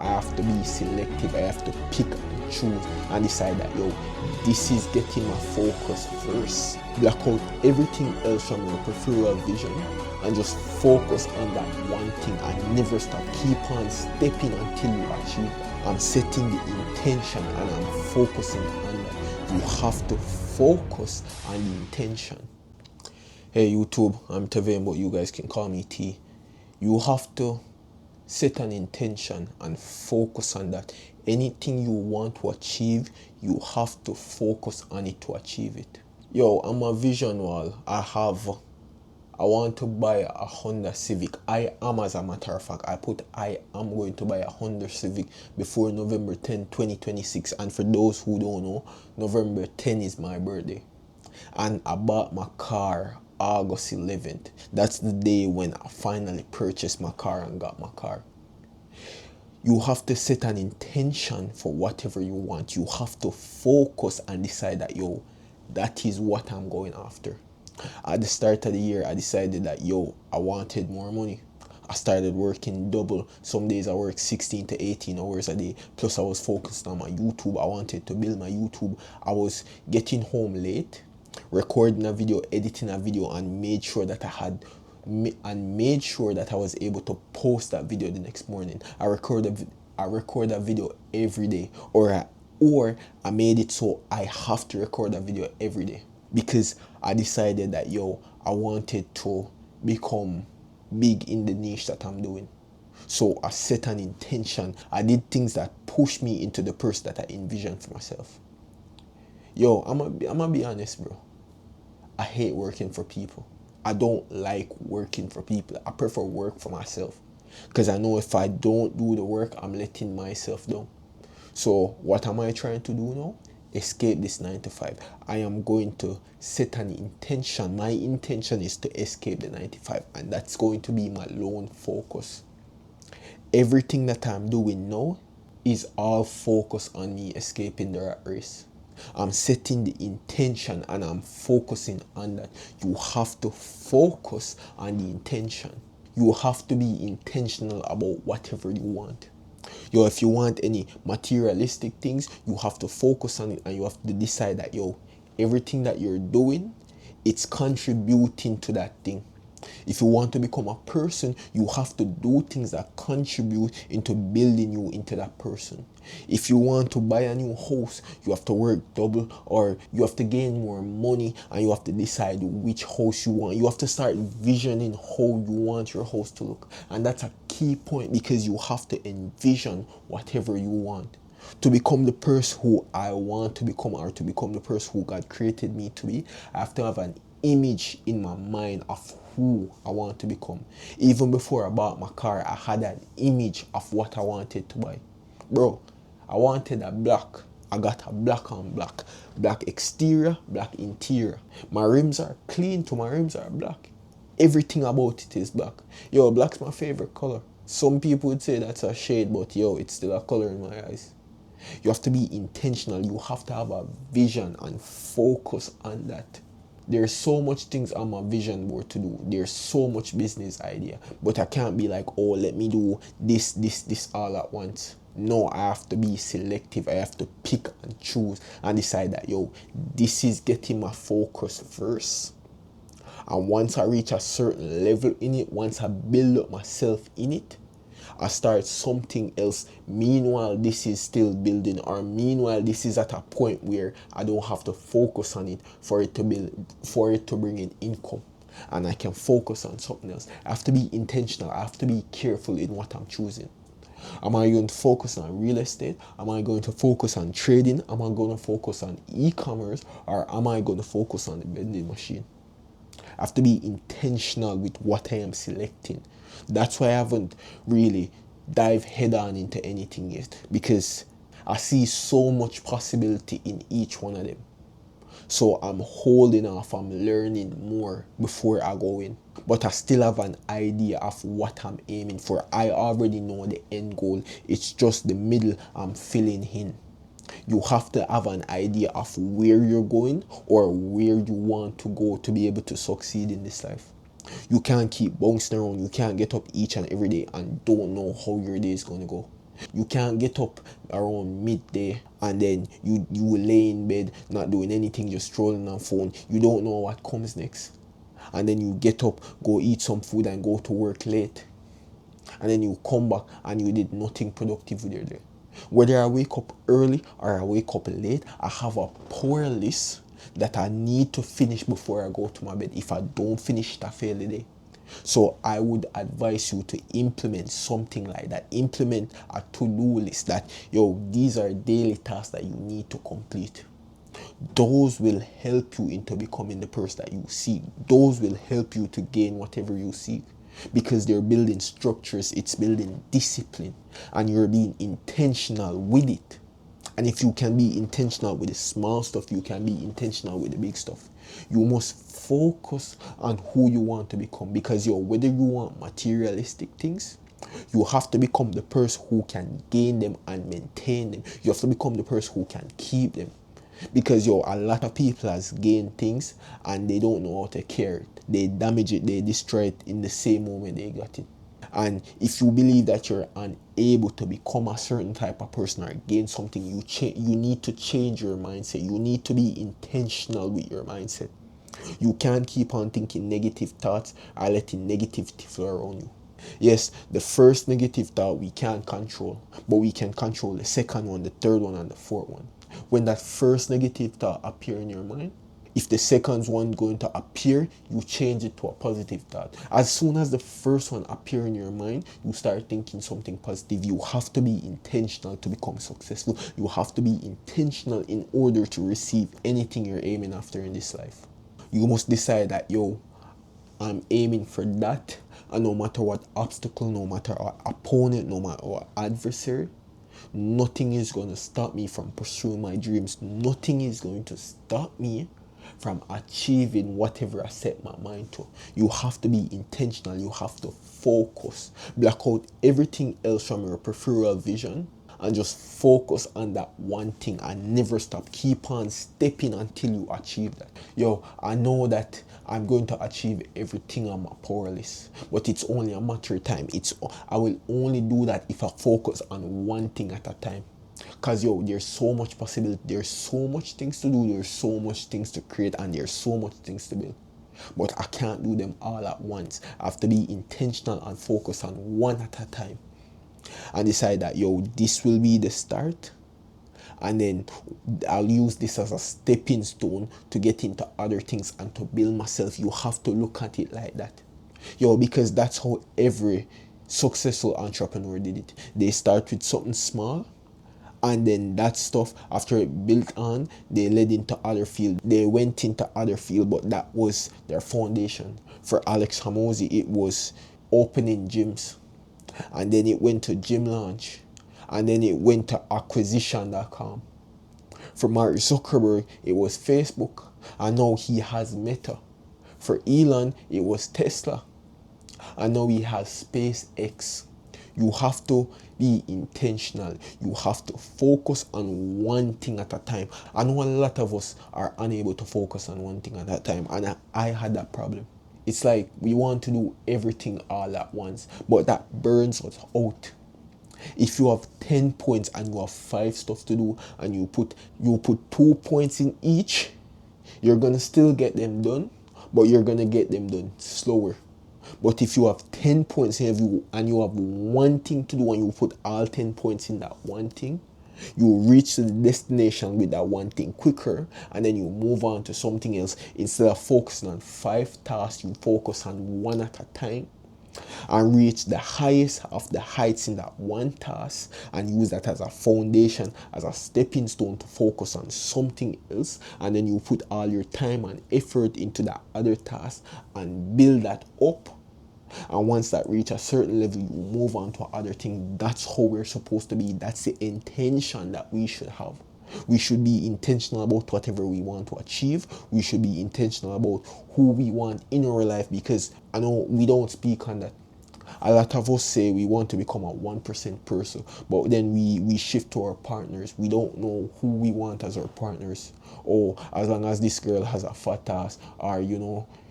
I have to be selective. I have to pick and choose and decide that, yo, this is getting my focus first. Block out everything else from your peripheral vision and just focus on that one thing and never stop. Keep on stepping until you achieve. I'm setting the intention and I'm focusing on that. You have to focus on the intention. Hey YouTube, I'm Tevin, but you guys can call me T. You have to set an intention and focus on that. Anything you want to achieve, you have to focus on it to achieve it. Yo, I'm a vision wall. I want to buy a Honda Civic. I am, as a matter of fact, I am going to buy a Honda Civic before November 10, 2026. And for those who don't know, November 10 is my birthday. And I bought my car August 11th. That's the day when I finally purchased my car and got my car. You have to set an intention for whatever you want. You have to focus and decide that, yo, that is what I'm going after. At the start of the year, I decided that, yo, I wanted more money. I started working double. Some days I worked 16 to 18 hours a day. Plus I was focused on my YouTube. I wanted to build my YouTube. I was getting home late, recording a video, editing a video, and made sure that I was able to post that video the next morning. I record a video every day, or I made it so I have to record a video every day because I decided that, yo, I wanted to become big in the niche that I'm doing. So I set an intention. I did things that pushed me into the person that I envisioned for myself. Yo, I'm gonna be honest, bro. I hate working for people. I don't like working for people. I prefer work for myself because I know if I don't do the work, I'm letting myself down. So what am I trying to do now? Escape this 9 to 5. I am going to set an intention. My intention is to escape the 95, and that's going to be my lone focus. Everything that I'm doing now is all focused on me escaping the rat race. I'm setting the intention and I'm focusing on that. You have to focus on the intention. You have to be intentional about whatever you want. Yo, if you want any materialistic things, you have to focus on it and you have to decide that, yo, everything that you're doing, it's contributing to that thing. If you want to become a person, you have to do things that contribute into building you into that person. If you want to buy a new house, you have to work double, or you have to gain more money and you have to decide which house you want. You have to start visioning how you want your house to look. And that's a key point because you have to envision whatever you want. To become the person who I want to become, or to become the person who God created me to be, I have to have an image in my mind of who I want to become. Even before I bought my car, I had an image of what I wanted to buy. Bro, I wanted a black. I got a black on black. Black exterior, black interior. My rims are clean too. My rims are black. Everything about it is black. Yo, black's my favorite color. Some people would say that's a shade, but yo, it's still a color in my eyes. You have to be intentional. You have to have a vision and focus on that. There's so much things on my vision board to do. There's so much business idea. But I can't be like, oh, let me do this all at once. No, I have to be selective. I have to pick and choose and decide that, yo, this is getting my focus first. And once I reach a certain level in it, once I build up myself in it, I start something else. Meanwhile, this is still building, or meanwhile, this is at a point where I don't have to focus on it for it to bring in income, and I can focus on something else. I have to be intentional. I have to be careful in what I'm choosing. Am I going to focus on real estate? Am I going to focus on trading? Am I going to focus on e-commerce? Or am I going to focus on the vending machine? I have to be intentional with what I am selecting. That's why I haven't really dived head on into anything yet, because I see so much possibility in each one of them. So I'm holding off, I'm learning more before I go in. But I still have an idea of what I'm aiming for. I already know the end goal. It's just the middle I'm filling in. You have to have an idea of where you're going or where you want to go to be able to succeed in this life. You can't keep bouncing around. You can't get up each and every day and don't know how your day is going to go. You can't get up around midday and then you will lay in bed not doing anything, just strolling on phone. You don't know what comes next. And then you get up, go eat some food and go to work late. And then you come back and you did nothing productive with your day. Whether I wake up early or I wake up late, I have a power list that I need to finish before I go to my bed. If I don't finish it, I fail the day. So I would advise you to implement something like that. Implement a to-do list that, yo, these are daily tasks that you need to complete. Those will help you into becoming the person that you seek. Those will help you to gain whatever you seek, because they're building structures, it's building discipline, and you're being intentional with it. And if you can be intentional with the small stuff, you can be intentional with the big stuff. You must focus on who you want to become, because whether you want materialistic things, you have to become the person who can gain them and maintain them. You have to become the person who can keep them. Because a lot of people has gained things and they don't know how to care it. They damage it, they destroy it in the same moment they got it. And if you believe that you're unable to become a certain type of person or gain something, you need to change your mindset. You need to be intentional with your mindset. You can't keep on thinking negative thoughts or letting negativity flow around you. Yes, the first negative thought we can't control, but we can control the second one, the third one, and the fourth one. When that first negative thought appear in your mind, if the second one going to appear, you change it to a positive thought. As soon as the first one appear in your mind, you start thinking something positive. You have to be intentional to become successful. You have to be intentional in order to receive anything you're aiming after in this life. You must decide that, I'm aiming for that, and no matter what obstacle, no matter what opponent, no matter what adversary, nothing is going to stop me from pursuing my dreams. Nothing is going to stop me from achieving whatever I set my mind to. You have to be intentional. You have to focus. Block out everything else from your peripheral vision and just focus on that one thing and never stop. Keep on stepping until you achieve that. I know that I'm going to achieve everything on my power list, but it's only a matter of time. I will only do that if I focus on one thing at a time. Because there's so much possibility, there's so much things to do, there's so much things to create, and there's so much things to build. But I can't do them all at once. I have to be intentional and focus on one at a time. And decide that this will be the start, and then I'll use this as a stepping stone to get into other things and to build myself. You have to look at it like that, because that's how every successful entrepreneur did it. They start with something small, and then that stuff, after it built on, they led into other field. They went into other field, but that was their foundation. For Alex Hormozi, it was opening gyms, and then it went to Gym Launch, and then it went to acquisition.com. For Mark Zuckerberg, it was Facebook, and now he has Meta. For Elon, it was Tesla, and now he has SpaceX. You have to be intentional. You have to focus on one thing at a time. I know a lot of us are unable to focus on one thing at a time, and I had that problem. It's like we want to do everything all at once, but that burns us out. If you have 10 points and you have 5 stuff to do, and you put 2 points in each, you're gonna still get them done, but you're gonna get them done slower. But if you have 10 points and you have one thing to do, and you put all 10 points in that one thing, you reach the destination with that one thing quicker, and then you move on to something else. Instead of focusing on 5 tasks, you focus on one at a time and reach the highest of the heights in that one task, and use that as a foundation, as a stepping stone to focus on something else. And then you put all your time and effort into that other task and build that up. And once that reach a certain level, you move on to other thing. That's how we're supposed to be. That's the intention that we should have. We should be intentional about whatever we want to achieve. We should be intentional about who we want in our life, because I know we don't speak on that. A lot of us say we want to become a 1% person, but then we shift to our partners. We don't know who we want as our partners. Oh, as long as this girl has a fat ass, or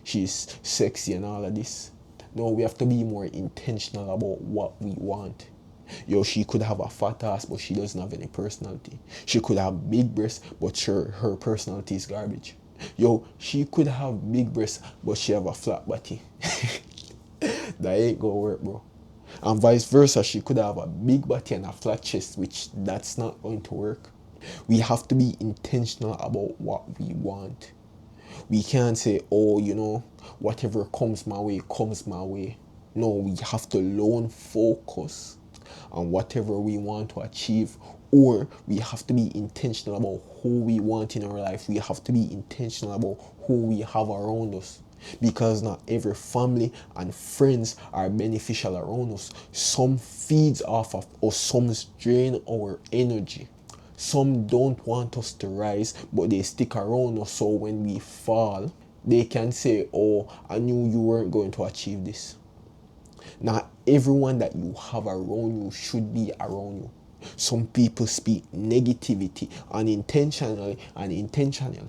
she's sexy and all of this. No, we have to be more intentional about what we want. Yo, she could have a fat ass, but she doesn't have any personality. She could have big breasts, but sure, her personality is garbage. Yo, she could have big breasts, but she have a flat body. That ain't gonna work, bro. And vice versa, she could have a big body and a flat chest, which that's not going to work. We have to be intentional about what we want. We can't say, oh, whatever comes my way comes my way. No, we have to lone focus on whatever we want to achieve, or we have to be intentional about who we want in our life. We have to be intentional about who we have around us, because not every family and friends are beneficial around us. Some feeds off of us, some drain our energy. Some don't want us to rise, but they stick around us, so when we fall, they can say, oh, I knew you weren't going to achieve this. Not everyone that you have around you should be around you. Some people speak negativity unintentionally and intentionally.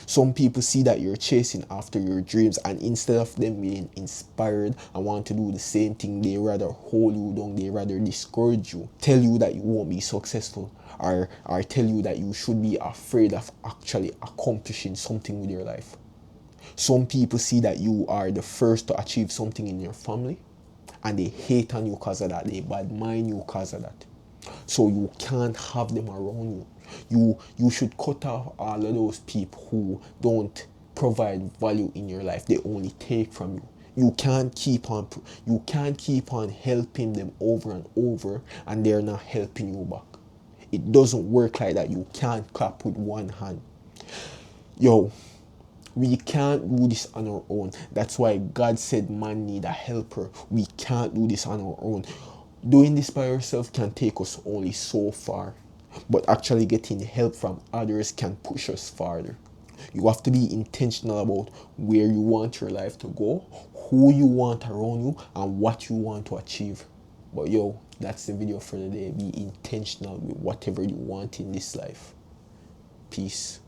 Some people see that you're chasing after your dreams, and instead of them being inspired and want to do the same thing, they rather hold you down, they rather discourage you, tell you that you won't be successful, or tell you that you should be afraid of actually accomplishing something with your life. Some people see that you are the first to achieve something in your family, and they hate on you because of that. They bad mind you because of that. So you can't have them around you. You should cut off all of those people who don't provide value in your life. They only take from you. You can't keep on helping them over and over, and they're not helping you back. It doesn't work like that. You can't clap with one hand. Yo, we can't do this on our own. That's why God said man need a helper. We can't do this on our own. Doing this by yourself can take us only so far, but actually getting help from others can push us farther. You have to be intentional about where you want your life to go, who you want around you, and what you want to achieve. But yo, that's the video for today. Be intentional with whatever you want in this life. Peace.